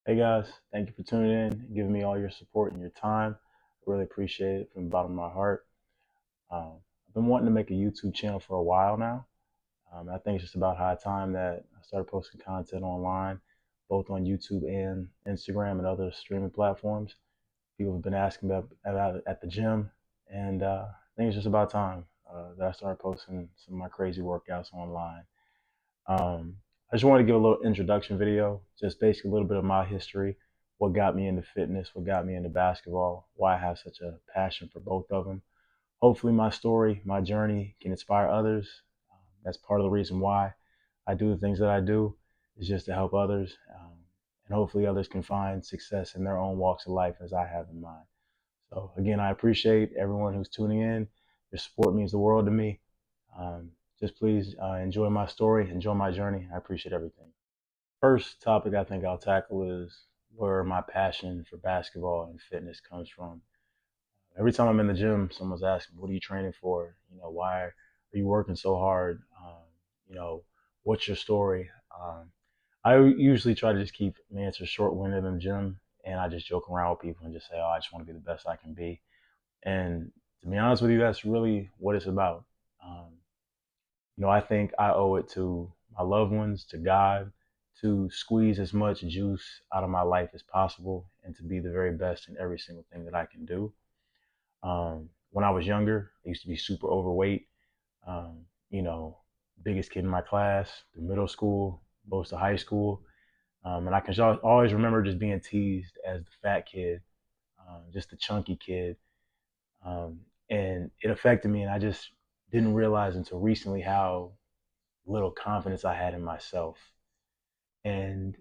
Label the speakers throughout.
Speaker 1: Hey guys, thank you for tuning in and giving me all your support and your time. I really appreciate it from the bottom of my heart. I've been wanting to make a YouTube channel for a while now. I think it's just about high time that I started posting content online, both on YouTube and Instagram and other streaming platforms. People have been asking about it at the gym, and I think it's just about time that I started posting some of my crazy workouts online. Um, I just wanted to give a little introduction video, just basically a little bit of my history, what got me into fitness, what got me into basketball, why I have such a passion for both of them. Hopefully, my story, my journey can inspire others. That's part of the reason why I do the things that I do, is just to help others. And hopefully, others can find success in their own walks of life as I have in mine. So, again, I appreciate everyone who's tuning in. Your support means the world to me. Um, just please enjoy my story, enjoy my journey. I appreciate everything. First topic I think I'll tackle is where my passion for basketball and fitness comes from. Every time I'm in the gym, someone's asking, "What are you training for? Why are you working so hard? You know, what's your story?" I usually try to just keep my answers short-winded in the gym, and I just joke around with people and just say, "Oh, I just want to be the best I can be." And to be honest with you, that's really what it's about. Um, I think I owe it to my loved ones, to God, to squeeze as much juice out of my life as possible and to be the very best in every single thing that I can do. When I was younger, I used to be super overweight. Um, you know, biggest kid in my class, through middle school, most of high school. And I can always remember just being teased as the fat kid, just the chunky kid. Um, and it affected me, and I just didn't realize until recently how little confidence I had in myself. And,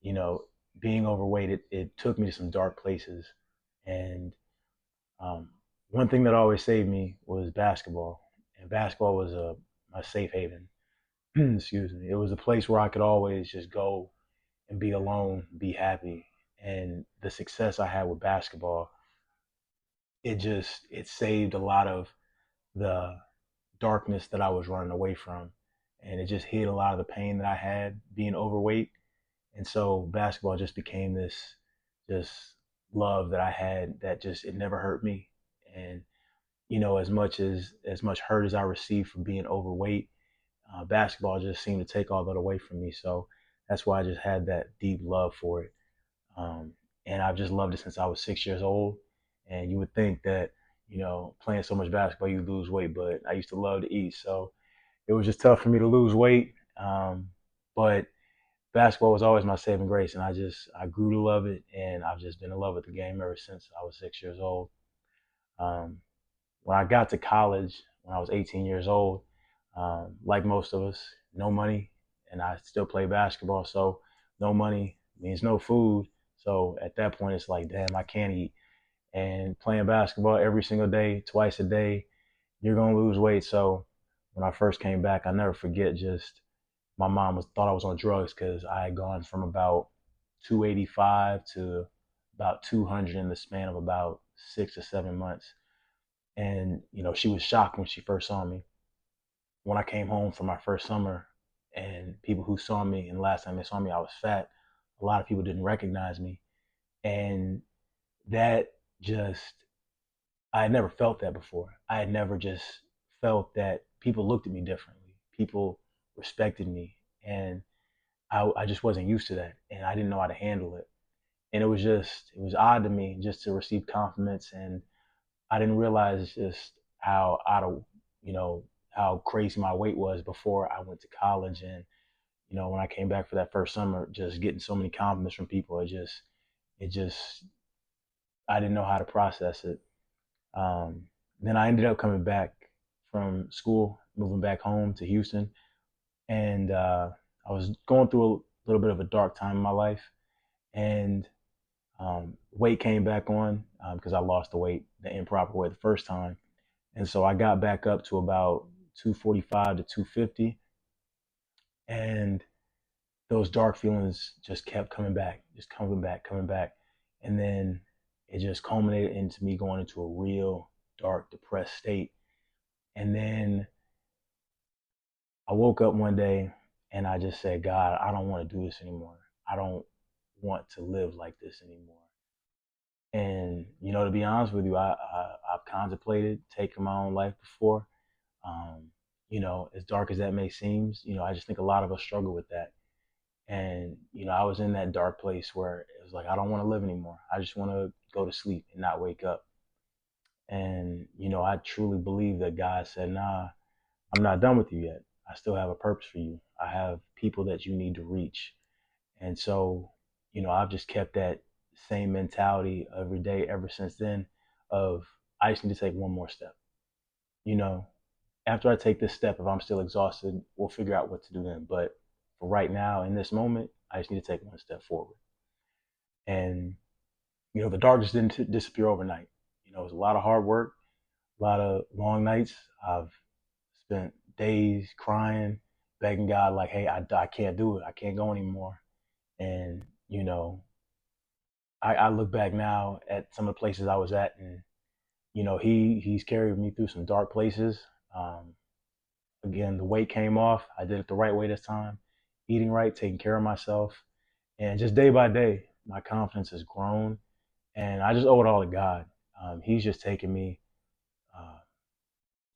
Speaker 1: you know, being overweight, it took me to some dark places. And um, one thing that always saved me was basketball. And basketball was my safe haven. Excuse me. It was a place where I could always just go and be alone, be happy. And the success I had with basketball, it saved a lot of the darkness that I was running away from. And it just hid a lot of the pain that I had being overweight. And so basketball just became this just love that I had that just it never hurt me. And as much hurt as I received from being overweight, basketball just seemed to take all that away from me. So that's why I just had that deep love for it. Um, and I've just loved it since I was 6 years old. And you would think that, playing so much basketball, you lose weight, but I used to love to eat. So it was just tough for me to lose weight. But basketball was always my saving grace, and I grew to love it, and I've just been in love with the game ever since I was 6 years old. Um, when I got to college, when I was 18 years old, like most of us, no money, and I still play basketball, so no money means no food. So at that point, it's like, damn, I can't eat. And playing basketball every single day, twice a day, you're gonna lose weight. So when I first came back, I never forget just my mom was thought I was on drugs because I had gone from about 285 to about 200 in the span of about 6 or 7 months. And she was shocked when she first saw me. When I came home from my first summer, and people who saw me and last time they saw me, I was fat. A lot of people didn't recognize me, and that just I had never felt that before. I had never just felt that people looked at me differently. People respected me, and I just wasn't used to that, and I didn't know how to handle it. And it was odd to me just to receive compliments, and I didn't realize just how out of you know how crazy my weight was before I went to college. And when I came back for that first summer, just getting so many compliments from people, it just I didn't know how to process it. Um, then I ended up coming back from school, moving back home to Houston, and I was going through a little bit of a dark time in my life, and weight came back on because I lost the weight the improper way the first time, and so I got back up to about 245 to 250, and those dark feelings just kept coming back, just coming back, coming back, and then it just culminated into me going into a real dark, depressed state, and then I woke up one day and I just said, God, I don't want to do this anymore. I don't want to live like this anymore. And to be honest with you, I've contemplated taking my own life before. Um, as dark as that may seem, I just think a lot of us struggle with that. And I was in that dark place where it was like I don't want to live anymore. I just want to go to sleep and not wake up. And I truly believe that God said, "Nah, I'm not done with you yet. I still have a purpose for you. I have people that you need to reach." And so, I've just kept that same mentality every day ever since then of I just need to take one more step. You know, After I take this step, if I'm still exhausted, we'll figure out what to do then. But for right now, in this moment, I just need to take one step forward. And, the darkness didn't disappear overnight. It was a lot of hard work, a lot of long nights. I've spent days crying, begging God, like, hey, I can't do it. I can't go anymore. And, I look back now at some of the places I was at, and he's carried me through some dark places. Um, Again, the weight came off. I did it the right way this time, eating right, taking care of myself, and just day by day, my confidence has grown, and I just owe it all to God. He's just taken me uh,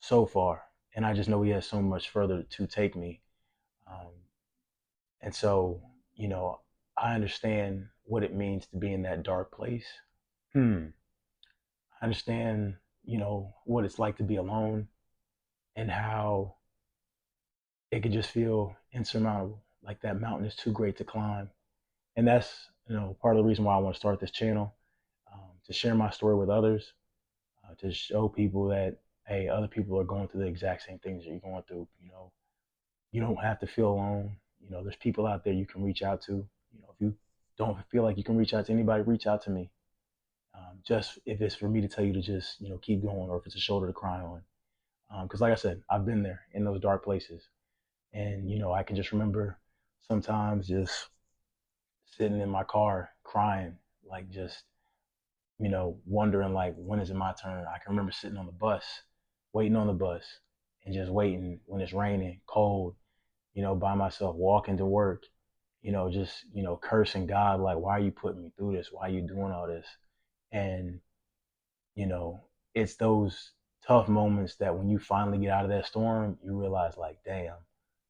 Speaker 1: so far, and I just know He has so much further to take me. Um, and so, you know, I understand what it means to be in that dark place. Hmm. I understand, what it's like to be alone and how it could just feel insurmountable, like that mountain is too great to climb. And that's, part of the reason why I want to start this channel, to share my story with others, to show people that, hey, other people are going through the exact same things that you're going through. You don't have to feel alone. There's people out there you can reach out to. If you don't feel like you can reach out to anybody, reach out to me. Just if it's for me to tell you to just, keep going, or if it's a shoulder to cry on. Because like I said, I've been there in those dark places. And, I can just remember sometimes just sitting in my car crying, like just, wondering like, when is it my turn? I can remember sitting on the bus, waiting on the bus and just waiting when it's raining, cold, by myself, walking to work, just, cursing God, like, why are you putting me through this? Why are you doing all this? And, you know, it's those tough moments that when you finally get out of that storm, you realize like, damn,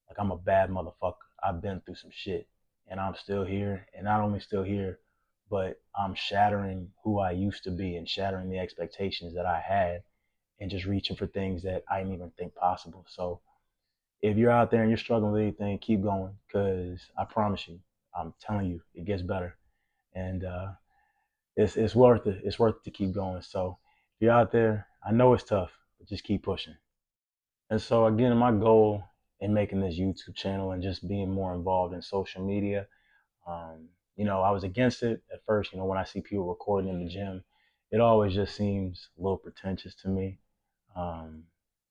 Speaker 1: like I'm a bad motherfucker. I've been through some shit and I'm still here. And not only still here, but I'm shattering who I used to be and shattering the expectations that I had and just reaching for things that I didn't even think possible. So if you're out there and you're struggling with anything, keep going, because I promise you, I'm telling you, it gets better. And it's worth it. It's worth it to keep going. So if you're out there, I know it's tough, but just keep pushing. And so again, my goal in making this YouTube channel and just being more involved in social media, I was against it at first. When I see people recording in the gym, it always just seems a little pretentious to me. Um,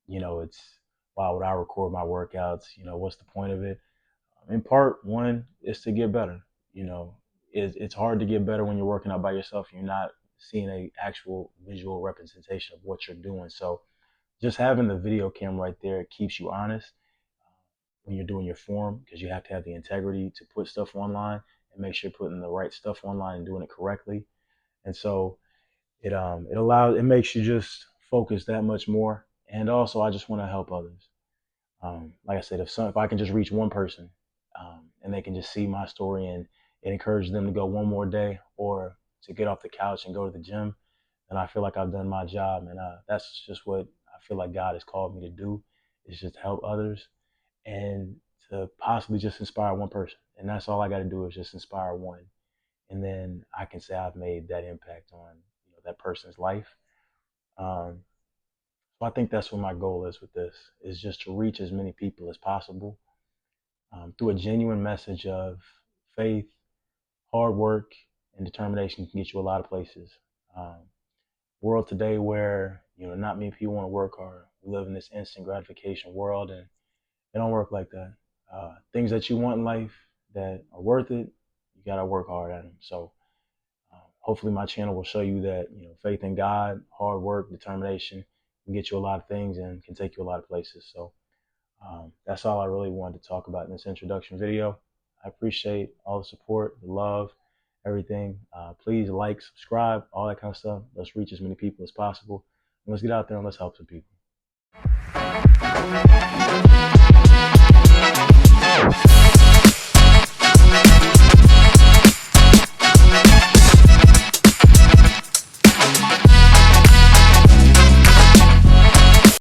Speaker 1: it's why would I record my workouts? What's the point of it? In part, one is to get better. You know, it's hard to get better when you're working out by yourself. You're not seeing a actual visual representation of what you're doing. So just having the video camera right there keeps you honest when you're doing your form, because you have to have the integrity to put stuff online and make sure you're putting the right stuff online and doing it correctly. And so it makes you just focus that much more. And also, I just want to help others. Like I said, if I can just reach one person, and they can just see my story, and it encourages them to go one more day or to get off the couch and go to the gym, then I feel like I've done my job. And that's just what I feel like God has called me to do, is just help others and to possibly just inspire one person. And that's all I got to do, is just inspire one. And then I can say I've made that impact on that person's life. Um, so I think that's what my goal is with this, is just to reach as many people as possible, through a genuine message of faith, hard work, and determination can get you a lot of places. Um, World today where not many people want to work hard. We live in this instant gratification world, and it don't work like that. Things that you want in life that are worth it, you gotta work hard at them. So hopefully my channel will show you that faith in God, hard work, determination can get you a lot of things and can take you a lot of places. So that's all I really wanted to talk about in this introduction video. I appreciate all the support, the love, everything. Please like, subscribe, all that kind of stuff. Let's reach as many people as possible. And let's get out there and let's help some people.